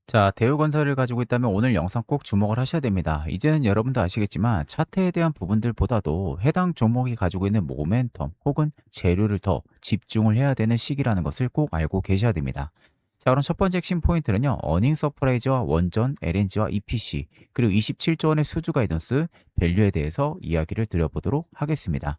자, 대우건설을 가지고 있다면 오늘 영상 꼭 주목을 하셔야 됩니다. 이제는 여러분도 아시겠지만 차트에 대한 부분들보다도 해당 종목이 가지고 있는 모멘텀 혹은 재료를 더 집중을 해야 되는 시기라는 것을 꼭 알고 계셔야 됩니다. 자, 그럼 첫 번째 핵심 포인트는요. 어닝 서프라이즈와 원전, LNG와 EPC, 그리고 27조 원의 수주 가이던스, 밸류에 대해서 이야기를 드려보도록 하겠습니다.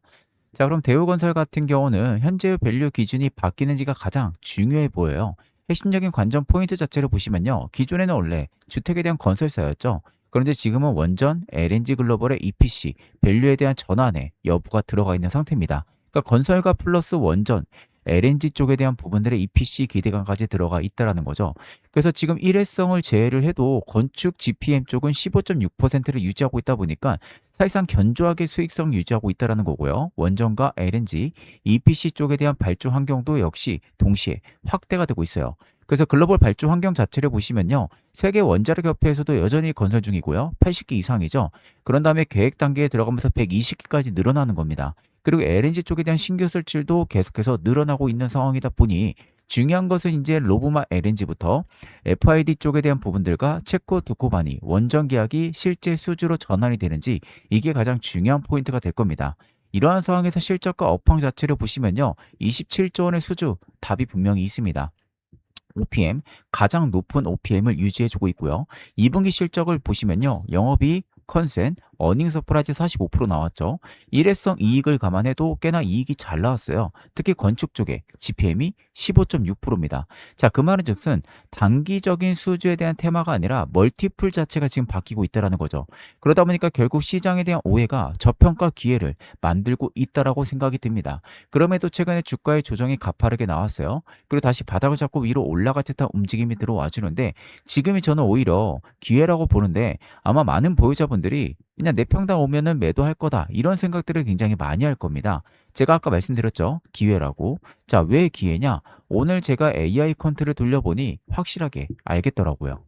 자, 그럼 대우건설 같은 경우는 현재의 밸류 기준이 바뀌는지가 가장 중요해 보여요. 핵심적인 관전 포인트 자체를 보시면요. 기존에는 원래 주택에 대한 건설사였죠. 그런데 지금은 원전, LNG 글로벌의 EPC, 밸류에 대한 전환의 여부가 들어가 있는 상태입니다. 그러니까 건설과 플러스 원전, LNG 쪽에 대한 부분들의 EPC 기대감까지 들어가 있다라는 거죠. 그래서 지금 일회성을 제외를 해도 건축 GPM 쪽은 15.6%를 유지하고 있다 보니까 사실상 견조하게 수익성 유지하고 있다는 거고요. 원전과 LNG, EPC 쪽에 대한 발주 환경도 역시 동시에 확대가 되고 있어요. 그래서 글로벌 발주 환경 자체를 보시면요. 세계 원자력 협회에서도 여전히 건설 중이고요. 80기 이상이죠. 그런 다음에 계획 단계에 들어가면서 120기까지 늘어나는 겁니다. 그리고 LNG 쪽에 대한 신규 설치도 계속해서 늘어나고 있는 상황이다 보니 중요한 것은 이제 로브마 LNG부터 FID 쪽에 대한 부분들과 체코 두코바니 원전 계약이 실제 수주로 전환이 되는지 이게 가장 중요한 포인트가 될 겁니다. 이러한 상황에서 실적과 업황 자체를 보시면요. 27조 원의 수주 답이 분명히 있습니다. OPM 가장 높은 OPM을 유지해주고 있고요. 2분기 실적을 보시면요. 영업이익, 컨센, 어닝 서프라이즈 45% 나왔죠. 일회성 이익을 감안해도 꽤나 이익이 잘 나왔어요. 특히 건축 쪽에 GPM이 15.6%입니다. 자, 그 말은 즉슨 단기적인 수주에 대한 테마가 아니라 멀티플 자체가 지금 바뀌고 있다는 거죠. 그러다 보니까 결국 시장에 대한 오해가 저평가 기회를 만들고 있다라고 생각이 듭니다. 그럼에도 최근에 주가의 조정이 가파르게 나왔어요. 그리고 다시 바닥을 잡고 위로 올라갈 듯한 움직임이 들어와 주는데 지금이 저는 오히려 기회라고 보는데 아마 많은 보유자분들이 그냥 내 평당 오면은 매도할 거다 이런 생각들을 굉장히 많이 할 겁니다. 제가 아까 말씀드렸죠. 기회라고. 자, 왜 기회냐? 오늘 제가 AI 컨트를 돌려보니 확실하게 알겠더라고요.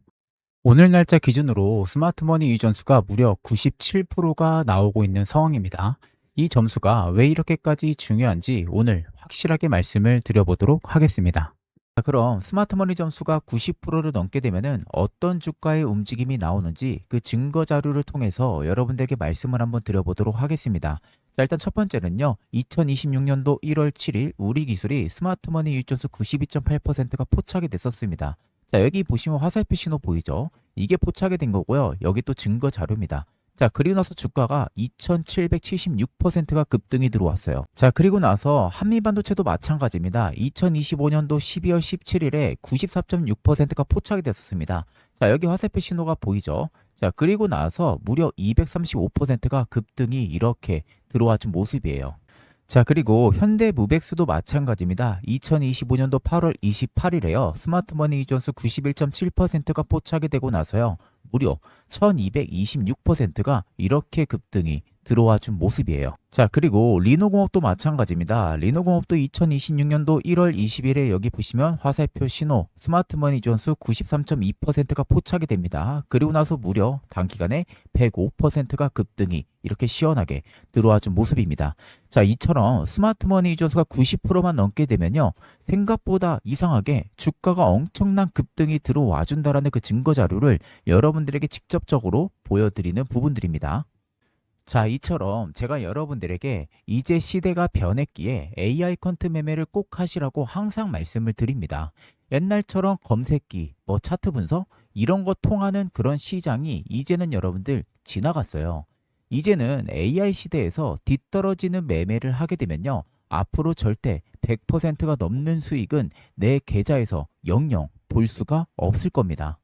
오늘 날짜 기준으로 스마트머니 이전수가 무려 97%가 나오고 있는 상황입니다. 이 점수가 왜 이렇게까지 중요한지 오늘 확실하게 말씀을 드려보도록 하겠습니다. 자, 그럼 스마트머니 점수가 90%를 넘게 되면은 어떤 주가의 움직임이 나오는지 그 증거 자료를 통해서 여러분들에게 말씀을 한번 드려보도록 하겠습니다. 자, 일단 첫 번째는요. 2026년도 1월 7일 우리 기술이 스마트머니 유입점수 92.8%가 포착이 됐었습니다. 자, 여기 보시면 화살표 신호 보이죠? 이게 포착이 된 거고요. 여기 또 증거 자료입니다. 자, 그리고 나서 주가가 2776%가 급등이 들어왔어요. 자, 그리고 나서 한미반도체도 마찬가지입니다. 2025년도 12월 17일에 94.6%가 포착이 됐었습니다. 자, 여기 화살표 신호가 보이죠? 자, 그리고 나서 무려 235%가 급등이 이렇게 들어와 준 모습이에요. 자, 그리고 현대무백수도 마찬가지입니다. 2025년도 8월 28일에요. 스마트머니 이전수 91.7%가 포착이 되고 나서요. 무려 1226%가 이렇게 급등이 들어와 준 모습이에요. 자, 그리고 리노공업도 마찬가지입니다. 리노공업도 2026년도 1월 20일에 여기 보시면 화살표 신호 스마트머니 이전수 93.2%가 포착이 됩니다. 그리고 나서 무려 단기간에 105%가 급등이 이렇게 시원하게 들어와 준 모습입니다. 자, 이처럼 스마트머니 이전수가 90%만 넘게 되면요. 생각보다 이상하게 주가가 엄청난 급등이 들어와 준다라는 그 증거 자료를 여러분들에게 직접적으로 보여드리는 부분들입니다. 자, 이처럼 제가 여러분들에게 이제 시대가 변했기에 AI 컨트 매매를 꼭 하시라고 항상 말씀을 드립니다. 옛날처럼 검색기, 차트 분석 이런 거 통하는 그런 시장이 이제는 여러분들 지나갔어요. 이제는 AI 시대에서 뒤떨어지는 매매를 하게 되면요. 앞으로 절대 100%가 넘는 수익은 내 계좌에서 영영 볼 수가 없을 겁니다.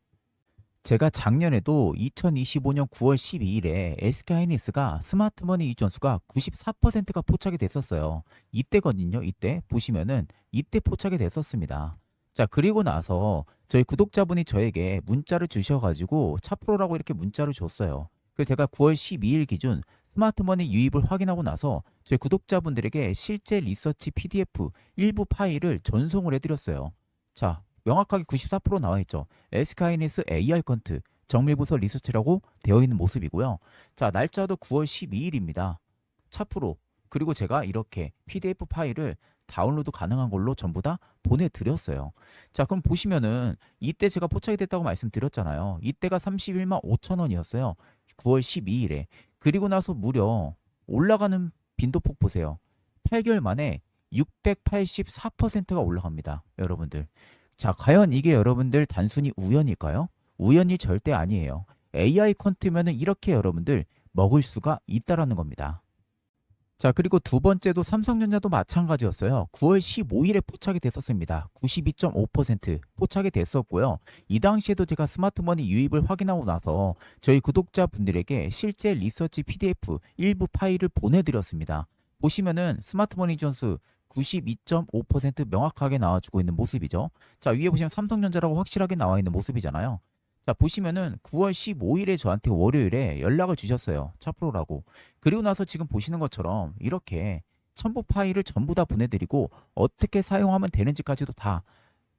제가 작년에도 2025년 9월 12일에 SK하이닉스가 스마트머니 이전수가 94%가 포착이 됐었어요. 이때거든요. 이때 보시면은 이때 포착이 됐었습니다. 자, 그리고 나서 저희 구독자분이 저에게 문자를 주셔가지고 차프로라고 이렇게 문자를 줬어요. 그래서 제가 9월 12일 기준 스마트머니 유입을 확인하고 나서 저희 구독자분들에게 실제 리서치 PDF 일부 파일을 전송을 해드렸어요. 자, 명확하게 94% 나와 있죠. SK하이닉스 AR 컨트 정밀부서 리서치라고 되어 있는 모습이고요. 자, 날짜도 9월 12일입니다. 차프로. 그리고 제가 이렇게 PDF 파일을 다운로드 가능한 걸로 전부 다 보내드렸어요. 자, 그럼 보시면은 이때 제가 포착이 됐다고 말씀드렸잖아요. 이때가 31만 5천 원이었어요. 9월 12일에. 그리고 나서 무려 올라가는 빈도폭 보세요. 8개월 만에 684%가 올라갑니다. 여러분들. 자, 과연 이게 여러분들 단순히 우연일까요? 우연이 절대 아니에요. AI 퀀트면은 이렇게 여러분들 먹을 수가 있다라는 겁니다. 자, 그리고 두 번째도 삼성전자도 마찬가지였어요. 9월 15일에 포착이 됐었습니다. 92.5% 포착이 됐었고요. 이 당시에도 제가 스마트머니 유입을 확인하고 나서 저희 구독자분들에게 실제 리서치 PDF 일부 파일을 보내드렸습니다. 보시면은 스마트머니 존스 92.5% 명확하게 나와주고 있는 모습이죠. 자, 위에 보시면 삼성전자라고 확실하게 나와 있는 모습이잖아요. 자, 보시면은 9월 15일에 저한테 월요일에 연락을 주셨어요. 차프로라고. 그리고 나서 지금 보시는 것처럼 이렇게 첨부 파일을 전부 다 보내드리고 어떻게 사용하면 되는지까지도 다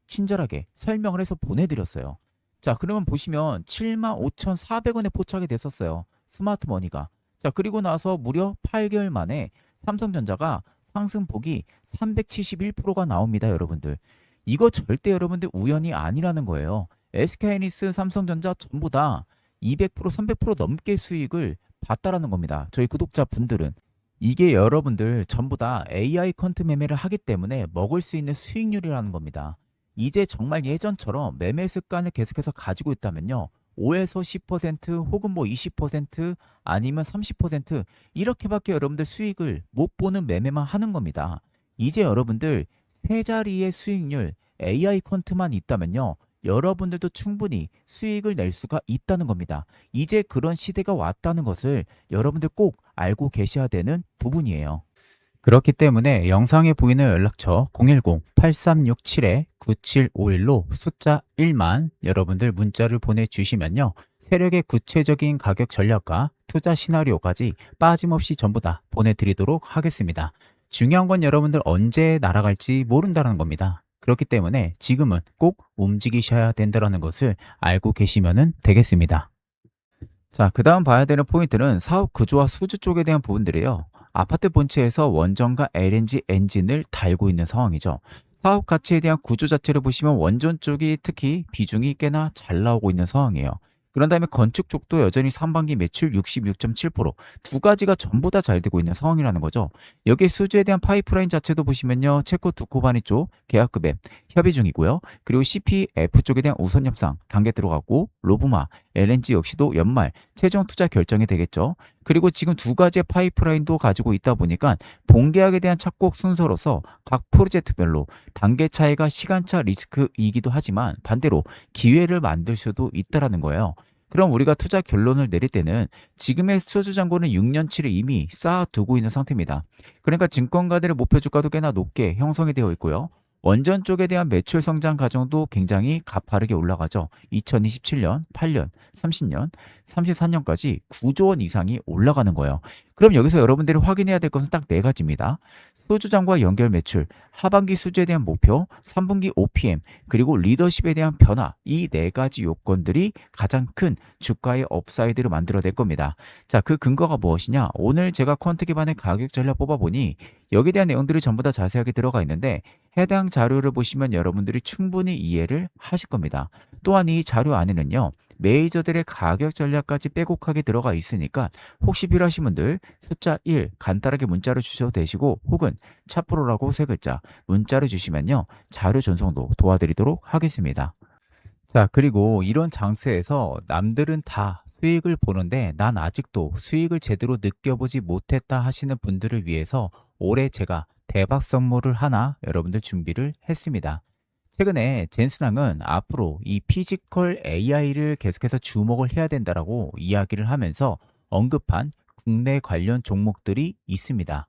친절하게 설명을 해서 보내드렸어요. 자, 그러면 보시면 75,400원에 포착이 됐었어요. 스마트머니가. 자, 그리고 나서 무려 8개월 만에 삼성전자가 상승폭이 371%가 나옵니다, 여러분들. 이거 절대 여러분들 우연이 아니라는 거예요. SK하이닉스, 삼성전자 전부 다 200%, 300% 넘게 수익을 봤다라는 겁니다. 저희 구독자분들은. 이게 여러분들 전부 다 AI 퀀트 매매를 하기 때문에 먹을 수 있는 수익률이라는 겁니다. 이제 정말 예전처럼 매매 습관을 계속해서 가지고 있다면요. 5에서 10% 혹은 뭐 20% 아니면 30% 이렇게밖에 여러분들 수익을 못 보는 매매만 하는 겁니다. 이제 여러분들 세 자리의 수익률 AI 퀀트만 있다면요. 여러분들도 충분히 수익을 낼 수가 있다는 겁니다. 이제 그런 시대가 왔다는 것을 여러분들 꼭 알고 계셔야 되는 부분이에요. 그렇기 때문에 영상에 보이는 연락처 010-8367-9751로 숫자 1만 여러분들 문자를 보내주시면요. 세력의 구체적인 가격 전략과 투자 시나리오까지 빠짐없이 전부 다 보내드리도록 하겠습니다. 중요한 건 여러분들 언제 날아갈지 모른다는 겁니다. 그렇기 때문에 지금은 꼭 움직이셔야 된다는 것을 알고 계시면 되겠습니다. 자, 그 다음 봐야 되는 포인트는 사업 구조와 수주 쪽에 대한 부분들이에요. 아파트 본체에서 원전과 LNG 엔진을 달고 있는 상황이죠. 사업 가치에 대한 구조 자체를 보시면 원전 쪽이 특히 비중이 꽤나 잘 나오고 있는 상황이에요. 그런 다음에 건축 쪽도 여전히 상반기 매출 66.7%, 두 가지가 전부 다 잘 되고 있는 상황이라는 거죠. 여기에 수주에 대한 파이프라인 자체도 보시면요. 체코 두코바니 쪽 계약급에 협의 중이고요. 그리고 CPF 쪽에 대한 우선 협상 단계 들어가고 로브마, LNG 역시도 연말 최종 투자 결정이 되겠죠. 그리고 지금 두 가지의 파이프라인도 가지고 있다 보니까 본계약에 대한 착곡 순서로서 각 프로젝트별로 단계 차이가 시간차 리스크이기도 하지만 반대로 기회를 만들 수도 있다라는 거예요. 그럼 우리가 투자 결론을 내릴 때는 지금의 수주 잔고는 6년치를 이미 쌓아두고 있는 상태입니다. 그러니까 증권가들의 목표 주가도 꽤나 높게 형성이 되어 있고요. 원전 쪽에 대한 매출 성장 과정도 굉장히 가파르게 올라가죠. 2027년, 8년, 30년, 34년까지 9조 원 이상이 올라가는 거예요. 그럼 여기서 여러분들이 확인해야 될 것은 딱 네 가지입니다. 수주장과 연결 매출, 하반기 수주에 대한 목표, 3분기 OPM, 그리고 리더십에 대한 변화, 이 네 가지 요건들이 가장 큰 주가의 업사이드를 만들어낼 겁니다. 자, 그 근거가 무엇이냐? 오늘 제가 퀀트 기반의 가격 전략 뽑아보니 여기에 대한 내용들이 전부 다 자세하게 들어가 있는데 해당 자료를 보시면 여러분들이 충분히 이해를 하실 겁니다. 또한 이 자료 안에는요. 메이저들의 가격 전략까지 빼곡하게 들어가 있으니까 혹시 필요하신 분들 숫자 1 간단하게 문자로 주셔도 되시고 혹은 차프로라고 세 글자 문자를 주시면요. 자료 전송도 도와드리도록 하겠습니다. 자, 그리고 이런 장세에서 남들은 다 수익을 보는데 난 아직도 수익을 제대로 느껴보지 못했다 하시는 분들을 위해서 올해 제가 대박 선물을 하나 여러분들 준비를 했습니다. 최근에 젠슨항은 앞으로 이 피지컬 AI를 계속해서 주목을 해야 된다라고 이야기를 하면서 언급한 국내 관련 종목들이 있습니다.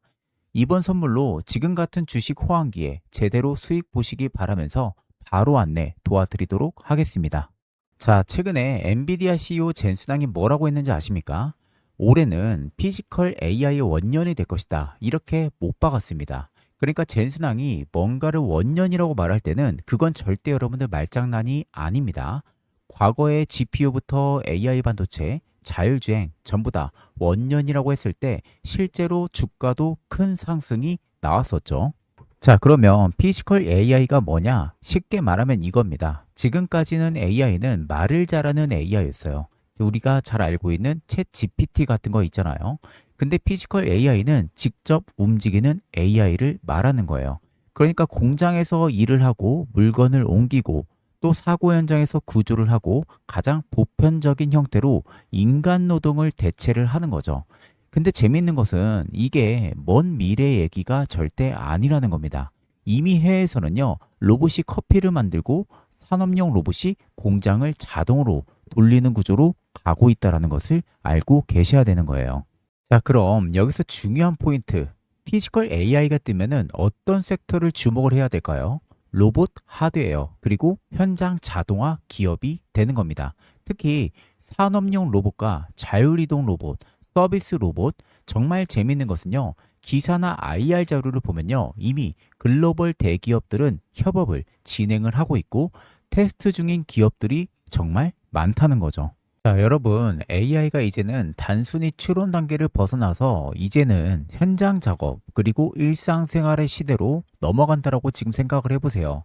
이번 선물로 지금 같은 주식 호황기에 제대로 수익 보시기 바라면서 바로 안내 도와드리도록 하겠습니다. 자, 최근에 엔비디아 CEO 젠슨항이 뭐라고 했는지 아십니까? 올해는 피지컬 AI의 원년이 될 것이다. 이렇게 못 박았습니다. 그러니까 젠슨항이 뭔가를 원년이라고 말할 때는 그건 절대 여러분들 말장난이 아닙니다. 과거에 GPU부터 AI 반도체, 자율주행 전부 다 원년이라고 했을 때 실제로 주가도 큰 상승이 나왔었죠. 자, 그러면 피지컬 AI가 뭐냐? 쉽게 말하면 이겁니다. 지금까지는 AI는 말을 잘하는 AI였어요. 우리가 잘 알고 있는 챗 GPT 같은 거 있잖아요. 근데 피지컬 AI는 직접 움직이는 AI를 말하는 거예요. 그러니까 공장에서 일을 하고 물건을 옮기고 또 사고 현장에서 구조를 하고 가장 보편적인 형태로 인간 노동을 대체를 하는 거죠. 근데 재미있는 것은 이게 먼 미래 얘기가 절대 아니라는 겁니다. 이미 해외에서는요, 로봇이 커피를 만들고 산업용 로봇이 공장을 자동으로 돌리는 구조로 가고 있다는 것을 알고 계셔야 되는 거예요. 자, 그럼 여기서 중요한 포인트. 피지컬 AI가 뜨면은 어떤 섹터를 주목을 해야 될까요? 로봇, 하드웨어, 그리고 현장 자동화 기업이 되는 겁니다. 특히 산업용 로봇과 자율이동 로봇, 서비스 로봇, 정말 재밌는 것은요. 기사나 IR 자료를 보면요. 이미 글로벌 대기업들은 협업을 진행을 하고 있고 테스트 중인 기업들이 정말 많다는 거죠. 자, 여러분, AI가 이제는 단순히 추론 단계를 벗어나서 이제는 현장 작업 그리고 일상생활의 시대로 넘어간다라고 지금 생각을 해보세요.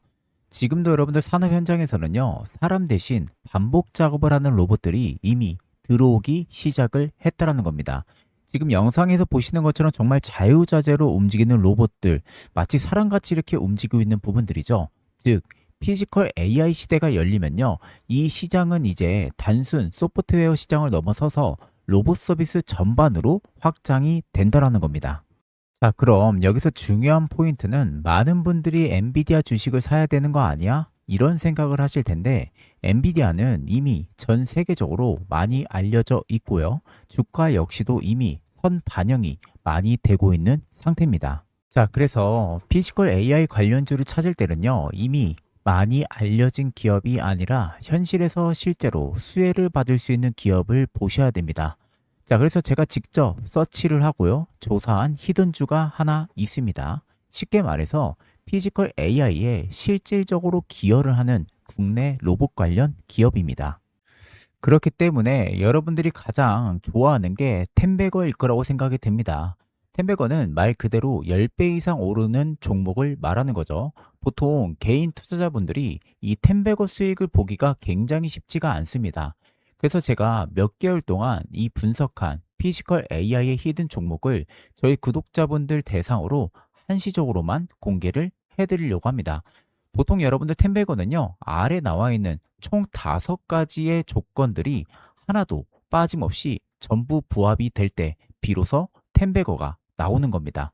지금도 여러분들 산업 현장에서는요, 사람 대신 반복 작업을 하는 로봇들이 이미 들어오기 시작을 했다라는 겁니다. 지금 영상에서 보시는 것처럼 정말 자유자재로 움직이는 로봇들, 마치 사람같이 이렇게 움직이고 있는 부분들이죠. 즉, 피지컬 AI 시대가 열리면요, 이 시장은 이제 단순 소프트웨어 시장을 넘어서서 로봇 서비스 전반으로 확장이 된다라는 겁니다. 자, 그럼 여기서 중요한 포인트는 많은 분들이 엔비디아 주식을 사야 되는 거 아니야? 이런 생각을 하실 텐데, 엔비디아는 이미 전 세계적으로 많이 알려져 있고요. 주가 역시도 이미 선 반영이 많이 되고 있는 상태입니다. 자, 그래서 피지컬 AI 관련주를 찾을 때는요, 이미 많이 알려진 기업이 아니라 현실에서 실제로 수혜를 받을 수 있는 기업을 보셔야 됩니다. 자, 그래서 제가 직접 서치를 하고요. 조사한 히든주가 하나 있습니다. 쉽게 말해서 피지컬 AI에 실질적으로 기여를 하는 국내 로봇 관련 기업입니다. 그렇기 때문에 여러분들이 가장 좋아하는 게 텐베거일 거라고 생각이 됩니다. 텐베거는 말 그대로 10배 이상 오르는 종목을 말하는 거죠. 보통 개인 투자자분들이 이 텐베거 수익을 보기가 굉장히 쉽지가 않습니다. 그래서 제가 몇 개월 동안 이 분석한 피지컬 AI의 히든 종목을 저희 구독자분들 대상으로 한시적으로만 공개를 해드리려고 합니다. 보통 여러분들 텐베거는요, 아래 나와 있는 총 5가지의 조건들이 하나도 빠짐없이 전부 부합이 될 때 비로소 텐베거가 나오는 겁니다.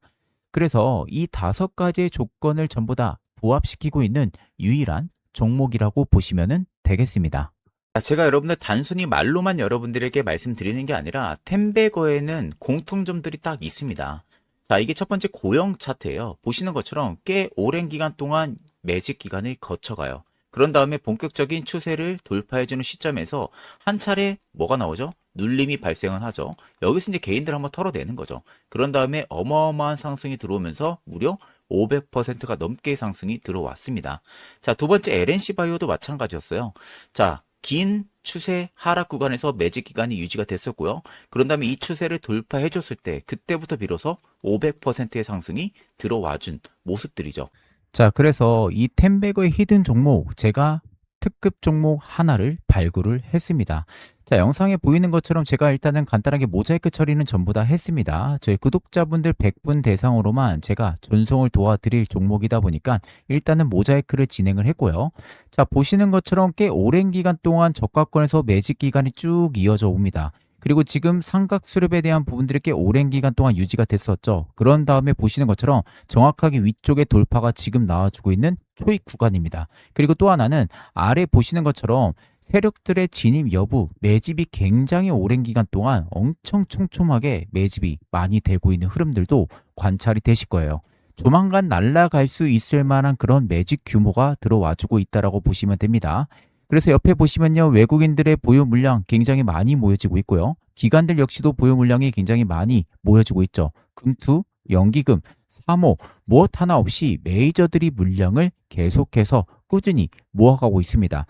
그래서 이 5가지의 조건을 전부 다 부합시키고 있는 유일한 종목이라고 보시면 되겠습니다. 자, 제가 여러분들 단순히 말로만 여러분들에게 말씀드리는 게 아니라 텐베거에는 공통점들이 딱 있습니다. 자, 이게 첫 번째 고형 차트예요. 보시는 것처럼 꽤 오랜 기간 동안 매직 기간을 거쳐가요. 그런 다음에 본격적인 추세를 돌파해주는 시점에서 한 차례 뭐가 나오죠? 눌림이 발생을 하죠. 여기서 이제 개인들 한번 털어내는 거죠. 그런 다음에 어마어마한 상승이 들어오면서 무려 500%가 넘게 상승이 들어왔습니다. 자, 두 번째 LNC 바이오도 마찬가지였어요. 자, 긴 추세 하락 구간에서 매직 기간이 유지가 됐었고요. 그런 다음에 이 추세를 돌파해 줬을 때 그때부터 비로소 500%의 상승이 들어와준 모습들이죠. 자, 그래서 이 텐베거의 히든 종목 제가 특급 종목 하나를 발굴을 했습니다. 자, 영상에 보이는 것처럼 제가 일단은 간단하게 모자이크 처리는 전부 다 했습니다. 저희 구독자분들 100분 대상으로만 제가 전송을 도와드릴 종목이다 보니까 일단은 모자이크를 진행을 했고요. 자, 보시는 것처럼 꽤 오랜 기간 동안 저가권에서 매직 기간이 쭉 이어져 옵니다. 그리고 지금 삼각 수렴에 대한 부분들이 꽤 오랜 기간 동안 유지가 됐었죠. 그런 다음에 보시는 것처럼 정확하게 위쪽에 돌파가 지금 나와주고 있는 초입 구간입니다. 그리고 또 하나는 아래 보시는 것처럼 세력들의 진입 여부, 매집이 굉장히 오랜 기간 동안 엄청 촘촘하게 매집이 많이 되고 있는 흐름들도 관찰이 되실 거예요. 조만간 날아갈 수 있을 만한 그런 매집 규모가 들어와주고 있다고 보시면 됩니다. 그래서 옆에 보시면요, 외국인들의 보유 물량 굉장히 많이 모여지고 있고요. 기관들 역시도 보유 물량이 굉장히 많이 모여지고 있죠. 금투, 연기금, 사모, 무엇 하나 없이 메이저들이 물량을 계속해서 꾸준히 모아가고 있습니다.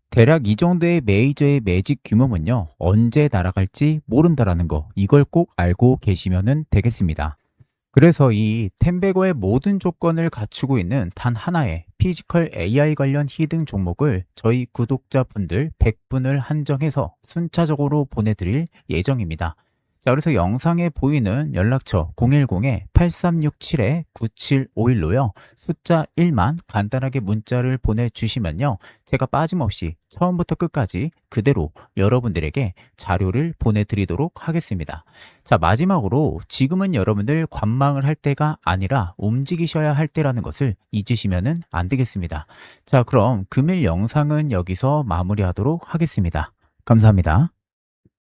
대략 이 정도의 메이저의 매직 규모는요, 언제 날아갈지 모른다라는 거, 이걸 꼭 알고 계시면 되겠습니다. 그래서 이 템베거의 모든 조건을 갖추고 있는 단 하나의 피지컬 AI 관련 히든 종목을 저희 구독자분들 100분을 한정해서 순차적으로 보내드릴 예정입니다. 자, 그래서 영상에 보이는 연락처 010-8367-9751로요. 숫자 1만 간단하게 문자를 보내주시면요. 제가 빠짐없이 처음부터 끝까지 그대로 여러분들에게 자료를 보내드리도록 하겠습니다. 자, 마지막으로 지금은 여러분들 관망을 할 때가 아니라 움직이셔야 할 때라는 것을 잊으시면 안 되겠습니다. 자, 그럼 금일 영상은 여기서 마무리하도록 하겠습니다. 감사합니다.